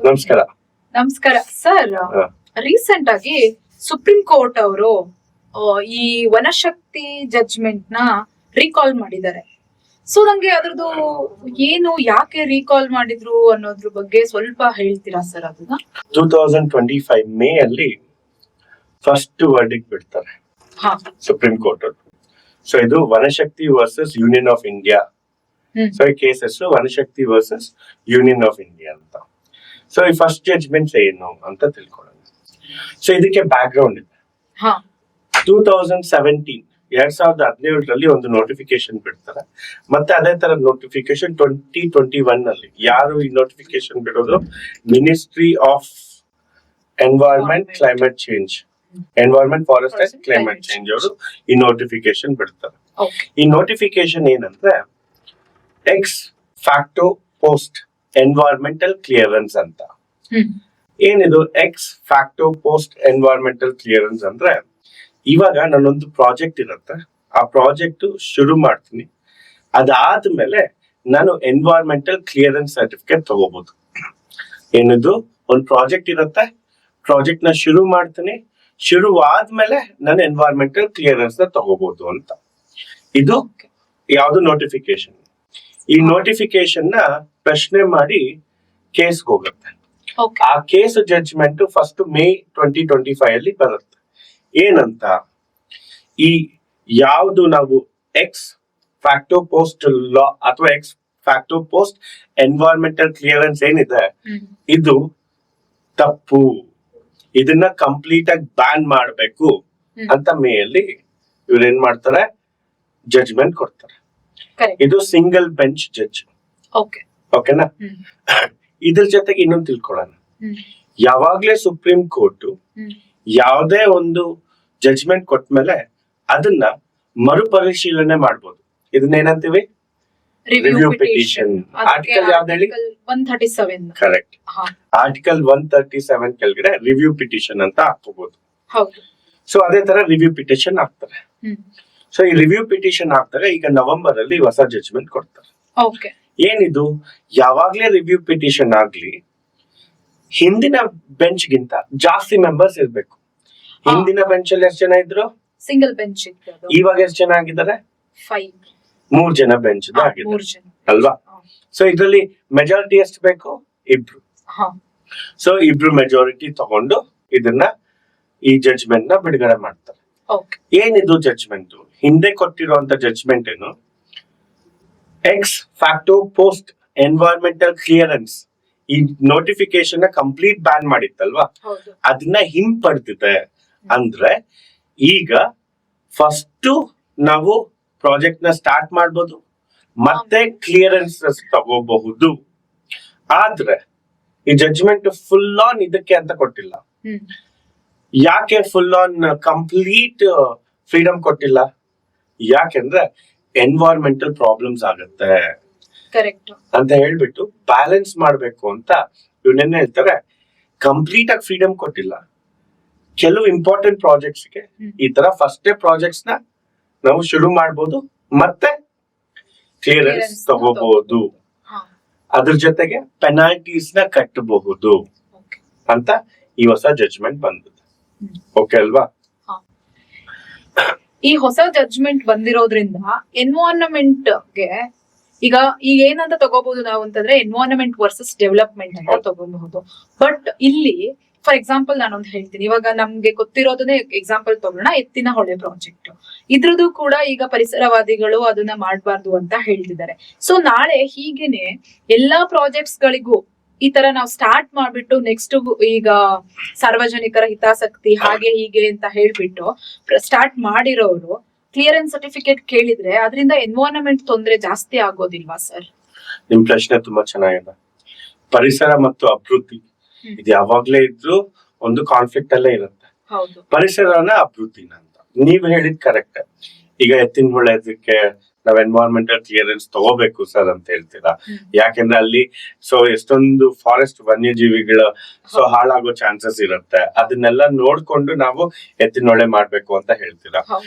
ನಮಸ್ಕಾರ. ನಮಸ್ಕಾರ sir. Recent ಆಗಿ ಸುಪ್ರೀಂ ಕೋರ್ಟ್ ಅವರು ಈ ವನಶಕ್ತಿ ಜಡ್ಜ್ಮೆಂಟ್ ನ ರೀಕಾಲ್ ಮಾಡಿದ್ದಾರೆ. ಸೊ ನಂಗೆ ಅದ್ರದ್ದು ಏನು, ಯಾಕೆ ರೀಕಾಲ್ ಮಾಡಿದ್ರು ಅನ್ನೋದ್ರ ಬಗ್ಗೆ ಸ್ವಲ್ಪ ಹೇಳ್ತೀರಾ ಸರ್? ಅದನ್ನ 2025 ಮೇ ಅಲ್ಲಿ ಫಸ್ಟ್ ವರ್ಡಿಕ್ಟ್ ಬಿಡ್ತಾರೆ ಸುಪ್ರೀಂ ಕೋರ್ಟ್ ಅವರು. ಸೊ ಇದು Vanashakti versus Union of India. So ಈ cases Vanashakti versus Union of India ಅಂತ. ಸೊ ಈ ಫಸ್ಟ್ ಜಡ್ಜ್ಮೆಂಟ್ಸ್ ಏನು ಅಂತ ತಿಳ್ಕೊಳ್ಳೋಣ. ಸೊ ಇದಕ್ಕೆ ಬ್ಯಾಕ್ ಗ್ರೌಂಡ್ ಇದೆ. 2017 ಒಂದು ನೋಟಿಫಿಕೇಶನ್ ಬಿಡ್ತಾರೆ. ಮತ್ತೆ ಅದೇ ತರ ನೋಟಿಫಿಕೇಶನ್ 2021 ಅಲ್ಲಿ ಯಾರು ಈ ನೋಟಿಫಿಕೇಶನ್ ಬಿಡೋದು? Ministry of environment climate change, environment forest and climate change ಅವರು ಈ ನೋಟಿಫಿಕೇಶನ್ ಬಿಡ್ತಾರೆ. ಈ ನೋಟಿಫಿಕೇಶನ್ ಏನಂದ್ರೆ X facto post environmental clearance ಅಂತ. ಏನಿದು X facto post environmental clearance ಅಂದ್ರೆ, ಇವಾಗ ನಾನೊಂದು ಪ್ರಾಜೆಕ್ಟ್ ಇರುತ್ತೆ, ಆ ಪ್ರಾಜೆಕ್ಟ್ ಶುರು ಮಾಡ್ತೀನಿ, ಅದಾದ್ಮೇಲೆ ನಾನು ಎನ್ವೈರನ್ಮೆಂಟಲ್ ಕ್ಲಿಯರೆನ್ಸ್ ಸರ್ಟಿಫಿಕೇಟ್ ತಗೋಬಹುದು. ಏನಿದು ಒಂದು ಪ್ರಾಜೆಕ್ಟ್ ಇರುತ್ತೆ, ಪ್ರಾಜೆಕ್ಟ್ ನ ಶುರು ಮಾಡ್ತೀನಿ, ಶುರುವಾದ್ಮೇಲೆ ನಾನು ಎನ್ವೈರನ್ಮೆಂಟಲ್ ಕ್ಲಿಯರೆನ್ಸ್ ನ ತಗೋಬಹುದು ಅಂತ. ಇದು ಯಾವ್ದು ನೋಟಿಫಿಕೇಶನ್. ಈ ನೋಟಿಫಿಕೇಶನ್ ನ ಪ್ರಶ್ನೆ ಮಾಡಿ ಕೇಸ್ಗೆ ಹೋಗುತ್ತೆ. ಆ ಕೇಸ್ ಜಡ್ಜ್ಮೆಂಟ್ ಫಸ್ಟ್ ಮೇ 2025 ಅಲ್ಲಿ ಬರುತ್ತೆ. ಏನಂತ, ಈ ಯಾವುದು ನಾವು ಎಕ್ಸ್ ಫ್ಯಾಕ್ಟೋ ಪೋಸ್ಟ್ ಲಾ ಅಥವಾ X facto post environmental clearance ಏನಿದೆ, ಇದು ತಪ್ಪು, ಇದನ್ನ ಕಂಪ್ಲೀಟ್ ಆಗಿ ಬ್ಯಾನ್ ಮಾಡಬೇಕು ಅಂತ ಮೇ ಅಲ್ಲಿ ಇವ್ರು ಏನ್ ಮಾಡ್ತಾರೆ, ಜಡ್ಜ್ಮೆಂಟ್ ಕೊಡ್ತಾರೆ. ಇದು ಸಿಂಗಲ್ ಬೆಂಚ್ ಜಡ್ಜ್. ಓಕೆನಾ? ಇದ್ರ ಜೊತೆಗೆ ಇನ್ನೊಂದು ತಿಳ್ಕೊಳ್ಳೋಣ. ಯಾವಾಗ್ಲೇ ಸುಪ್ರೀಂ ಕೋರ್ಟ್ ಯಾವುದೇ ಒಂದು ಜಡ್ಜ್ಮೆಂಟ್ ಕೊಟ್ಮೇಲೆ ಅದನ್ನ ಮರುಪರಿಶೀಲನೆ ಮಾಡ್ಬೋದು. ಇದನ್ನೇನಂತೀವಿ? Review petition. ಆರ್ಟಿಕಲ್ ಯಾವ್ದು ಹೇಳಿ? 137. ಕರೆಕ್ಟ್. ಆರ್ಟಿಕಲ್ 137 ಕೆಳಗಡೆ ರಿವ್ಯೂ ಪಿಟಿಷನ್ ಅಂತ ಹಾಕೋಬಹುದು. ಸೊ ಅದೇ ತರ ರಿವ್ಯೂ ಪಿಟಿಷನ್ ಹಾಕ್ತಾರೆ. ಸೊ ಈ ರಿವ್ಯೂ ಪಿಟಿಷನ್ ಹಾಕ್ತಾರೆ. ಈಗ ನವೆಂಬರ್ ಅಲ್ಲಿ ಹೊಸ ಜಡ್ಜ್ಮೆಂಟ್ ಕೊಡ್ತಾರೆ. ಏನಿದು, ಯಾವಾಗ್ಲೇ ರಿವ್ಯೂ ಪಿಟಿಷನ್ ಆಗ್ಲಿ ಹಿಂದಿನ ಬೆಂಚ್ ಗಿಂತ ಜಾಸ್ತಿ ಮೆಂಬರ್ಸ್ ಇರ್ಬೇಕು. ಹಿಂದಿನ ಬೆಂಚ್ ಅಲ್ಲಿ ಎಷ್ಟು ಜನ ಇದ್ರು? Single bench. ಇವಾಗ ಎಷ್ಟು ಜನ ಆಗಿದ್ದಾರೆ? 5. 3 ಜನ ಬೆಂಚ್ ಆಗಿದ್ದಾರೆ ಅಲ್ವಾ? ಸೊ ಇದ್ರಲ್ಲಿ ಮೆಜಾರಿಟಿ ಎಷ್ಟು ಬೇಕು? 2. ಸೊ 2 ಮೆಜಾರಿಟಿ ತಗೊಂಡು ಇದನ್ನ ಈ ಜಡ್ಜ್ಮೆಂಟ್ ನ ಬಿಡುಗಡೆ ಮಾಡ್ತಾರೆ. ಏನಿದು ಜಡ್ಜ್ಮೆಂಟ್? ಹಿಂದೆ ಕೊಟ್ಟಿರುವಂತ ಜಡ್ಜ್ಮೆಂಟ್ ಏನು? X facto post environmental clearance ಈ ನೋಟಿಫಿಕೇಶನ್ ಕಂಪ್ಲೀಟ್ ಬ್ಯಾನ್ ಮಾಡಿತ್ತಲ್ವಾ, ಅದನ್ನ ಹಿಂಪಡೆದಿದೆ. ಅಂದ್ರೆ ಈಗ ಫಸ್ಟ್ ನಾವು ಪ್ರಾಜೆಕ್ಟ್ ನ ಸ್ಟಾರ್ಟ್ ಮಾಡಬಹುದು, ಮತ್ತೆ ಕ್ಲಿಯರೆನ್ಸ್ ತಗೋಬಹುದು. ಆದ್ರೆ ಈ ಜಡ್ಜ್ಮೆಂಟ್ ಫುಲ್ ಆನ್ ಇದಕ್ಕೆ ಅಂತ ಕೊಟ್ಟಿಲ್ಲ. ಯಾಕೆ ಫುಲ್ ಆನ್ ಕಂಪ್ಲೀಟ್ ಫ್ರೀಡಮ್ ಕೊಟ್ಟಿಲ್ಲ? ಯಾಕೆಂದ್ರೆ ಎನ್ವೈರನ್ಮೆಂಟಲ್ ಪ್ರಾಬ್ಲಮ್ಸ್ ಆಗುತ್ತೆ ಅಂತ ಹೇಳ್ಬಿಟ್ಟು ಬ್ಯಾಲೆನ್ಸ್ ಮಾಡ್ಬೇಕು ಅಂತ ಇವನ್ನೇನ್ ಹೇಳ್ತಾರೆ, ಕಂಪ್ಲೀಟ್ ಆಗಿ ಫ್ರೀಡಮ್ ಕೊಟ್ಟಿಲ್ಲ. ಕೆಲವು ಇಂಪಾರ್ಟೆಂಟ್ ಪ್ರಾಜೆಕ್ಟ್ಸ್ ಗೆ ಈ ತರ ಫಸ್ಟ್ ಪ್ರಾಜೆಕ್ಟ್ಸ್ ನ ನಾವು ಶುರು ಮಾಡ್ಬೋದು, ಮತ್ತೆ ಕ್ಲಿಯರೆನ್ಸ್ ತಗೋಬಹುದು, ಅದ್ರ ಜೊತೆಗೆ ಪೆನಾಲ್ಟೀಸ್ ನ ಕಟ್ಟಬಹುದು ಅಂತ ಈ ಹೊಸ ಜಡ್ಜ್ಮೆಂಟ್ ಬಂದಿದೆ. ಓಕೆ ಅಲ್ವಾ? ಈ ಹೊಸ ಜಡ್ಜ್ಮೆಂಟ್ ಬಂದಿರೋದ್ರಿಂದ ಎನ್ವೈರನ್ಮೆಂಟ್ ಗೆ ಈಗ ಏನಂತ ತಗೋಬಹುದು ನಾವು ಅಂತಂದ್ರೆ, ಎನ್ವೈರನ್ಮೆಂಟ್ ವರ್ಸಸ್ ಡೆವಲಪ್ಮೆಂಟ್ ಅಂತ ತಗೋಬಹುದು. ಬಟ್ ಇಲ್ಲಿ ಫಾರ್ ಎಕ್ಸಾಂಪಲ್ ನಾನೊಂದು ಹೇಳ್ತೀನಿ. ಇವಾಗ ನಮ್ಗೆ ಗೊತ್ತಿರೋದನ್ನೇ ಎಕ್ಸಾಂಪಲ್ ತಗೋಣ, ಎತ್ತಿನ ಹೊಳೆ ಪ್ರಾಜೆಕ್ಟ್. ಇದ್ರದ್ದು ಕೂಡ ಈಗ ಪರಿಸರವಾದಿಗಳು ಅದನ್ನ ಮಾಡಬಾರ್ದು ಅಂತ ಹೇಳ್ತಿದ್ದಾರೆ. ಸೊ ನಾಳೆ ಹೀಗೇನೆ ಎಲ್ಲಾ ಪ್ರಾಜೆಕ್ಟ್ಸ್ ಗಳಿಗೂ ಈ ತರ ನಾವು ಸ್ಟಾರ್ಟ್ ಮಾಡ್ಬಿಟ್ಟು ನೆಕ್ಸ್ಟ್ ಈಗ ಸಾರ್ವಜನಿಕರ ಹಿತಾಸಕ್ತಿ ಹಾಗೆ ಹೀಗೆ ಅಂತ ಹೇಳ್ಬಿಟ್ಟು ಸ್ಟಾರ್ಟ್ ಮಾಡಿರೋರು ಕ್ಲಿಯರೆನ್ಸ್ ಸರ್ಟಿಫಿಕೇಟ್ ಕೇಳಿದ್ರೆ ಅದರಿಂದ ಎನ್ವೈರನ್ಮೆಂಟ್ ತೊಂದರೆ ಜಾಸ್ತಿ ಆಗೋದಿಲ್ವಾ ಸರ್? ನಿಮ್ ಪ್ರಶ್ನೆ ತುಂಬಾ ಚೆನ್ನಾಗಿದೆ. ಪರಿಸರ ಮತ್ತು ಅಭಿವೃದ್ಧಿ ಇದು ಯಾವಾಗ್ಲೇ ಇದ್ರು ಒಂದು ಕಾನ್ಫ್ಲಿಕ್ಟ್ ಅಲ್ಲೇ ಇರುತ್ತೆ. ಪರಿಸರನ ಅಭಿವೃದ್ಧಿನ ಅಂತ ನೀವ್ ಹೇಳಿದ್ ಕರೆಕ್ಟ್. ಈಗ ಎತ್ತಿನ ಹೊಳೆದಕ್ಕೆ ನಾವ್ ಎನ್ವೈರನ್ಮೆಂಟಲ್ ಕ್ಲಿಯರೆನ್ಸ್ ತಗೋಬೇಕು ಸರ್ ಅಂತ ಹೇಳ್ತೀರಾ. ಯಾಕೆಂದ್ರೆ ಅಲ್ಲಿ ಸೊ ಎಷ್ಟೊಂದು ಫಾರೆಸ್ಟ್ ವನ್ಯಜೀವಿಗಳ ಸೊ ಹಾಳಾಗೋ ಚಾನ್ಸಸ್ ಇರುತ್ತೆ. ಅದನ್ನೆಲ್ಲ ನೋಡ್ಕೊಂಡು ನಾವು ಎತ್ತಿನೊಳೆ ಮಾಡ್ಬೇಕು ಅಂತ ಹೇಳ್ತೀರಾ.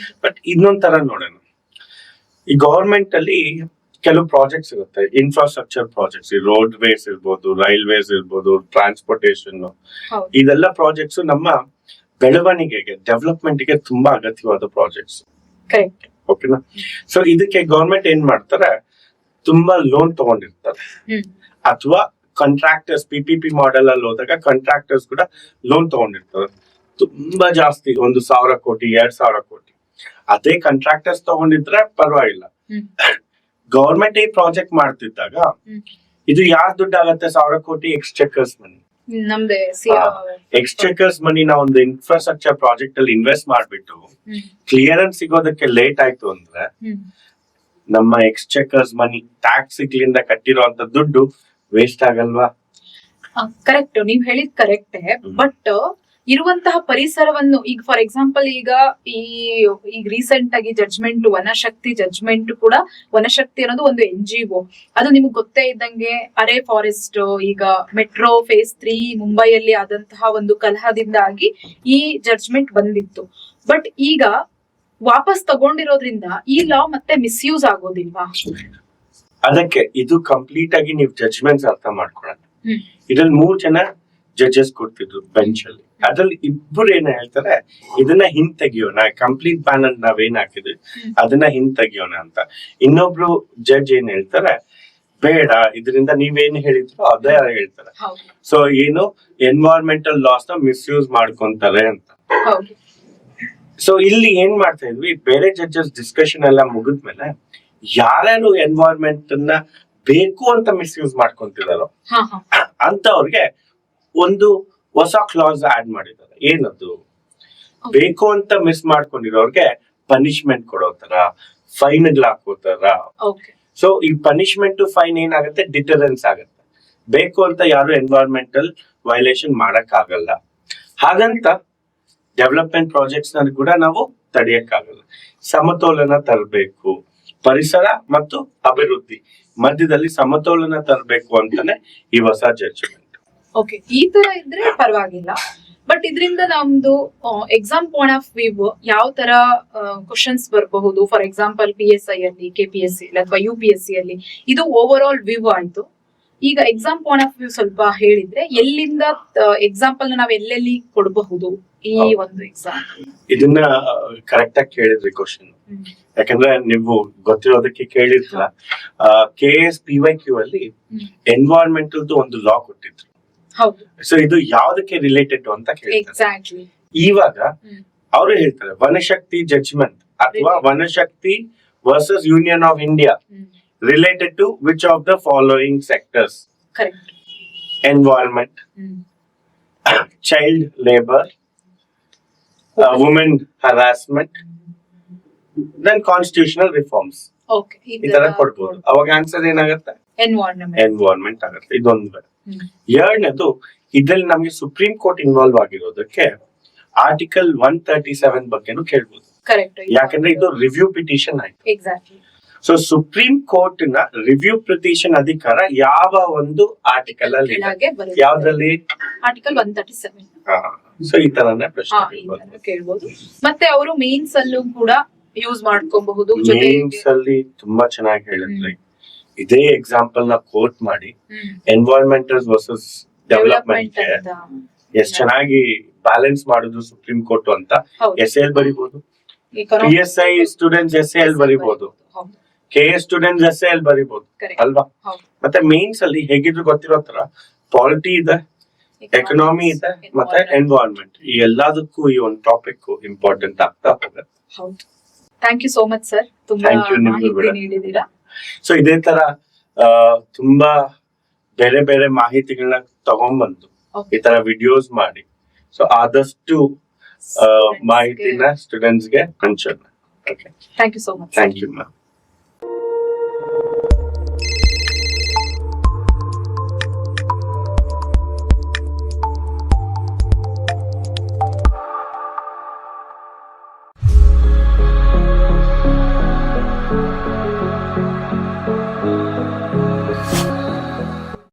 ಬಟ್ ಇನ್ನೊಂದ್ ತರ ನೋಡೋಣ, ಈ ಗವರ್ಮೆಂಟ್ ಅಲ್ಲಿ ಕೆಲವು ಪ್ರಾಜೆಕ್ಟ್ಸ್ ಇರುತ್ತೆ, ಇನ್ಫ್ರಾಸ್ಟ್ರಕ್ಚರ್ ಪ್ರಾಜೆಕ್ಟ್ಸ್, ಈ ರೋಡ್ ವೇಸ್ ಇರ್ಬೋದು, ರೈಲ್ವೇಸ್ ಇರ್ಬೋದು, ಟ್ರಾನ್ಸ್ಪೋರ್ಟೇಶನ್, ಹೌದು ಇದೆಲ್ಲ ಪ್ರಾಜೆಕ್ಟ್ಸ್ ನಮ್ಮ ಬೆಳವಣಿಗೆಗೆ, ಡೆವಲಪ್ಮೆಂಟ್ ಗೆ ತುಂಬಾ ಅಗತ್ಯವಾದ ಪ್ರಾಜೆಕ್ಟ್ಸ್. ಕರೆಕ್ಟ್. ಓಕೆನಾ? ಸೊ ಇದಕ್ಕೆ ಗವರ್ಮೆಂಟ್ ಏನ್ ಮಾಡ್ತಾರೆ, ತುಂಬಾ ಲೋನ್ ತಗೊಂಡಿರ್ತಾರೆ, ಅಥವಾ ಕಾಂಟ್ರಾಕ್ಟರ್ಸ್ PPP ಮಾಡೆಲ್ ಅಲ್ಲಿ ಹೋದಾಗ ಕಾಂಟ್ರಾಕ್ಟರ್ಸ್ ಕೂಡ ಲೋನ್ ತಗೊಂಡಿರ್ತಾರೆ ತುಂಬಾ ಜಾಸ್ತಿ, 1,000 ಕೋಟಿ 2,000 ಕೋಟಿ. ಅದೇ ಕಾಂಟ್ರಾಕ್ಟರ್ಸ್ ತಗೊಂಡಿದ್ರೆ ಪರವಾಗಿಲ್ಲ. ಗವರ್ಮೆಂಟ್ ಈ ಪ್ರಾಜೆಕ್ಟ್ ಮಾಡ್ತಿದ್ದಾಗ ಇದು ಯಾರ್ ದುಡ್ಡು ಆಗತ್ತೆ? 1,000 ಕೋಟಿ ಎಕ್ಸ್ಚೆಕರ್ಸ್ ಮನಿ. ನಮ್ದೇ ಎಕ್ಸ್ಚೆಕರ್ಸ್ ಮನಿ ನಾವು ಒಂದು ಇನ್ಫ್ರಾಸ್ಟ್ರಕ್ಚರ್ ಪ್ರಾಜೆಕ್ಟ್ ಅಲ್ಲಿ ಇನ್ವೆಸ್ಟ್ ಮಾಡ್ಬಿಟ್ಟು ಕ್ಲಿಯರೆನ್ಸ್ ಸಿಗೋದಕ್ಕೆ ಲೇಟ್ ಆಯ್ತು ಅಂದ್ರೆ ನಮ್ಮ ಎಕ್ಸ್ಚೆಕರ್ಸ್ ಮನಿ, ಟ್ಯಾಕ್ಸ್ ಗಳಿಂದ ಕಟ್ಟಿರುವಂತ ದುಡ್ಡು ವೇಸ್ಟ್ ಆಗಲ್ವಾ? ಕರೆಕ್ಟ್, ನೀವ್ ಹೇಳಿದ್ ಕರೆಕ್ಟೇ. ಬಟ್ ಇರುವಂತಹ ಪರಿಸರವನ್ನು ಈಗ ಫಾರ್ ಎಕ್ಸಾಂಪಲ್ ಈಗ ರೀಸೆಂಟ್ ಆಗಿ ಜಡ್ಜ್ಮೆಂಟ್, ವನಶಕ್ತಿ ಜಡ್ಜ್ಮೆಂಟ್ ಕೂಡ, ವನಶಕ್ತಿ ಅನ್ನೋದು ಒಂದು NGO. ಅದು ನಿಮ್ಗೆ ಗೊತ್ತೇ ಇದ್ದಂಗೆ ಅರೆ ಫಾರೆಸ್ಟ್ ಈಗ ಮೆಟ್ರೋ ಫೇಸ್ 3 ಮುಂಬೈಯಲ್ಲಿ ಆದಂತಹ ಒಂದು ಕಲಹದಿಂದಾಗಿ ಈ ಜಡ್ಜ್ಮೆಂಟ್ ಬಂದಿತ್ತು. ಬಟ್ ಈಗ ವಾಪಸ್ ತಗೊಂಡಿರೋದ್ರಿಂದ ಈ ಲಾ ಮತ್ತೆ ಮಿಸ್ಯೂಸ್ ಆಗೋದಿಲ್ವಾ? ಅದಕ್ಕೆ ಇದು ಕಂಪ್ಲೀಟ್ ಆಗಿ ನೀವು ಜಡ್ಜ್ಮೆಂಟ್ಸ್ ಅರ್ಥ ಮಾಡ್ಕೊಳ್ಳೋಣ. ಇದ್ರಲ್ಲಿ 3 ಜನ ಜಡ್ಜಸ್ ಕೊಡ್ತಿದ್ರು ಬೆಂಚ್ ಅಲ್ಲಿ. ಅದ್ರಲ್ಲಿ ಇಬ್ಬರು ಏನ್ ಹೇಳ್ತಾರೆ, ಇದನ್ನ ಹಿಂತೆಗಿಯೋಣ, ಕಂಪ್ಲೀಟ್ ಬ್ಯಾನ್ ಅಂತ ನಾವೇನ್ ಹಾಕಿದ್ವಿ ಅದನ್ನ ಹಿಂತೆಗಿಯೋಣ ಅಂತ. ಇನ್ನೊಬ್ರು ಜಡ್ಜ್ ಏನ್ ಹೇಳ್ತಾರೆ, ಬೇಡ, ಇದರಿಂದ ನೀವೇನ್ ಹೇಳಿದ್ರು ಅದೇ ಹೇಳ್ತಾರೆ. ಸೊ ಏನು ಎನ್ವೈರನ್ಮೆಂಟಲ್ ಲಾಸ್ ನ ಮಿಸ್ಯೂಸ್ ಮಾಡ್ಕೊಂತಾರೆ ಅಂತ. ಸೊ ಇಲ್ಲಿ ಏನ್ ಮಾಡ್ತಾ ಇದ್ವಿ, ಬೇರೆ ಜಡ್ಜಸ್ ಡಿಸ್ಕಷನ್ ಎಲ್ಲ ಮುಗಿದ್ಮೇಲೆ ಯಾರ್ಯಾರು ಎನ್ವೈರನ್ಮೆಂಟ್ ಅನ್ನ ಬೇಕು ಅಂತ ಮಿಸ್ಯೂಸ್ ಮಾಡ್ಕೊಂತಿದಾರೋ ಅಂತವ್ರಿಗೆ ಒಂದು ಹೊಸ ಕ್ಲಾಸ್ ಆಡ್ ಮಾಡಿದ್ದಾರೆ. ಏನದು? ಬೇಕು ಅಂತ ಮಿಸ್ ಮಾಡ್ಕೊಂಡಿರೋರ್ಗೆ ಪನಿಷ್ಮೆಂಟ್ ಕೊಡೋ ತರ, ಫೈನ್ ಹಾಕೋ ತರ. ಸೊ ಈ ಪನಿಷ್ಮೆಂಟ್ ಫೈನ್ ಏನಾಗುತ್ತೆ, ಡಿಟರೆನ್ಸ್ ಆಗುತ್ತೆ. ಬೇಕು ಅಂತ ಯಾರು ಎನ್ವೈರನ್ಮೆಂಟಲ್ ವೈಲೇಷನ್ ಮಾಡಕ್ ಆಗಲ್ಲ. ಹಾಗಂತ ಡೆವಲಪ್ಮೆಂಟ್ ಪ್ರಾಜೆಕ್ಟ್ಸ್ ನ ಕೂಡ ನಾವು ತಡೆಯಕ್ಕಾಗಲ್ಲ. ಸಮತೋಲನ ತರಬೇಕು, ಪರಿಸರ ಮತ್ತು ಅಭಿವೃದ್ಧಿ ಮಧ್ಯದಲ್ಲಿ ಸಮತೋಲನ ತರಬೇಕು ಅಂತಾನೆ ಈ ಹೊಸ ಜಡ್ಜ್ಮೆಂಟ್. ಓಕೆ, ಈ ತರ ಇದ್ರೆ ಪರವಾಗಿಲ್ಲ. ಬಟ್ ಇದರಿಂದ ನಮ್ದು ಎಕ್ಸಾಮ್ ಪಾಯಿಂಟ್ ಆಫ್ ವ್ಯೂ ಯಾವ ತರ ಕ್ವಶನ್ಸ್ ಬರಬಹುದು? ಫಾರ್ ಎಕ್ಸಾಂಪಲ್ PSI ಅಲ್ಲಿ, KPSC ಅಥವಾ UPSC ಅಲ್ಲಿ ಇದು ಓವರ್ ಆಲ್ ವ್ಯೂ ಆಯ್ತು. ಈಗ ಎಕ್ಸಾಮ್ ಪಾಯಿಂಟ್ ಆಫ್ ವ್ಯೂ ಸ್ವಲ್ಪ ಹೇಳಿದ್ರೆ, ಎಲ್ಲಿಂದ ಎಕ್ಸಾಂಪಲ್ ನಾವ್ ಎಲ್ಲೆಲ್ಲಿ ಕೊಡಬಹುದು ಈ ಒಂದು ಎಕ್ಸಾಮ್? ಇದನ್ನ ಕರೆಕ್ಟ್ ಆಗಿ ಕೇಳಿದ್ರಿ ಕ್ವಶನ್. ಯಾಕಂದ್ರೆ ನೀವು ಗೊತ್ತಿರೋದಕ್ಕೆ ಕೇಳಿರ್ತೀರ, KS PYQ ಅಲ್ಲಿ ಎನ್ವೈರನ್ಮೆಂಟಲ್ ಒಂದು ಲಾ ಕೊಟ್ಟಿದ್ರು. ಸೊ ಇದು ಯಾವ್ದಕ್ಕೆ ರಿಲೇಟೆಡ್ ಅಂತ ಕೇಳ್ತಾರೆ. ಇವಾಗ ಅವರು ಹೇಳ್ತಾರೆ ವನಶಕ್ತಿ ಜಡ್ಜ್ಮೆಂಟ್ ಅಥವಾ Vanashakti versus Union of India related to which of the following sectors: environment, child labour, women harassment, then constitutional reforms. ಈ ತರ ಕೊಡ್ಬೋದು. ಅವಾಗ ಆನ್ಸರ್ ಏನಾಗುತ್ತೆ? ಎನ್ವೈರನ್ಮೆಂಟ್ ಆಗುತ್ತೆ. ಇದೊಂದು. ಎರಡನೇದು, ಇದ್ರಲ್ಲಿ ನಮ್ಗೆ ಸುಪ್ರೀಂ ಕೋರ್ಟ್ ಇನ್ವಾಲ್ವ್ ಆಗಿರೋದಕ್ಕೆ ಆರ್ಟಿಕಲ್ 137 ಬಗ್ಗೆನೂ ಕೇಳ್ಬೋದು. ಯಾಕಂದ್ರೆ ಇದು ರಿವ್ಯೂ ಪಿಟಿಷನ್ ಆಯ್ತು. ಸೊ ಸುಪ್ರೀಂ ಕೋರ್ಟ್ ನ ರಿವ್ಯೂ ಪಿಟಿಷನ್ ಅಧಿಕಾರ ಯಾವ ಒಂದು ಆರ್ಟಿಕಲ್ ಅಲ್ಲಿ, ಯಾವ್ದ್ರಲ್ಲಿ? ಆರ್ಟಿಕಲ್ 137. ಸೊ ಈ ತರನೇ ಪ್ರಶ್ನೆ ಕೇಳ್ಬೋದು. ಮತ್ತೆ ಅವರು ಮೇನ್ಸ್ ಅಲ್ಲೂ ಕೂಡ ಯೂಸ್ ಮಾಡ್ಕೋಬಹುದು. ಮೇನ್ಸ್ ಅಲ್ಲಿ ತುಂಬಾ ಚೆನ್ನಾಗಿ ಹೇಳಿದ್ರಿ. ಇದೇ ಎಕ್ಸಾಂಪಲ್ ನ ಕೋಟ್ ಮಾಡಿ ಎನ್ವೈರನ್ಮೆಂಟಲ್ ವರ್ಸಸ್ ಡೆವಲಪ್ಮೆಂಟ್ ಎಷ್ಟ್ ಚೆನ್ನಾಗಿ ಬ್ಯಾಲೆನ್ಸ್ ಮಾಡುದು ಸುಪ್ರೀಂ ಕೋರ್ಟ್ ಅಂತ SAL ಬರಿಬಹುದು. PSI students SAL ಬರಿಬಹುದು, KS students SAL ಬರಿಬಹುದು ಅಲ್ವಾ? ಮತ್ತೆ ಮೇನ್ಸ್ ಅಲ್ಲಿ ಹೇಗಿದ್ರು ಗೊತ್ತಿರೋ ತರ ಪಾಲಿಟಿ ಇದೆ, ಎಕನಾಮಿ ಇದೆ, ಮತ್ತೆ ಎನ್ವೈರನ್ಮೆಂಟ್. ಈ ಎಲ್ಲದಕ್ಕೂ ಈ ಒಂದು ಟಾಪಿಕ್ ಇಂಪಾರ್ಟೆಂಟ್ ಆಗ್ತಾ ಹೋಗುತ್ತೆ. Thank you so much sir, ತುಂಬಾ ಮಾಹಿತಿ ನೀಡಿದ್ದೀರಾ. ಸೊ ಇದೇ ತರ ತುಂಬಾ ಬೇರೆ ಬೇರೆ ಮಾಹಿತಿಗಳನ್ನ ತಗೊಂಡ್ಬಂದು ಈ ತರ ವಿಡಿಯೋಸ್ ಮಾಡಿ, ಸೊ ಆದಷ್ಟು ಮಾಹಿತಿನ ಸ್ಟೂಡೆಂಟ್ಸ್ ಗೆ ಹಂಚೋಣ. Thank you so much. Thank you ma'am.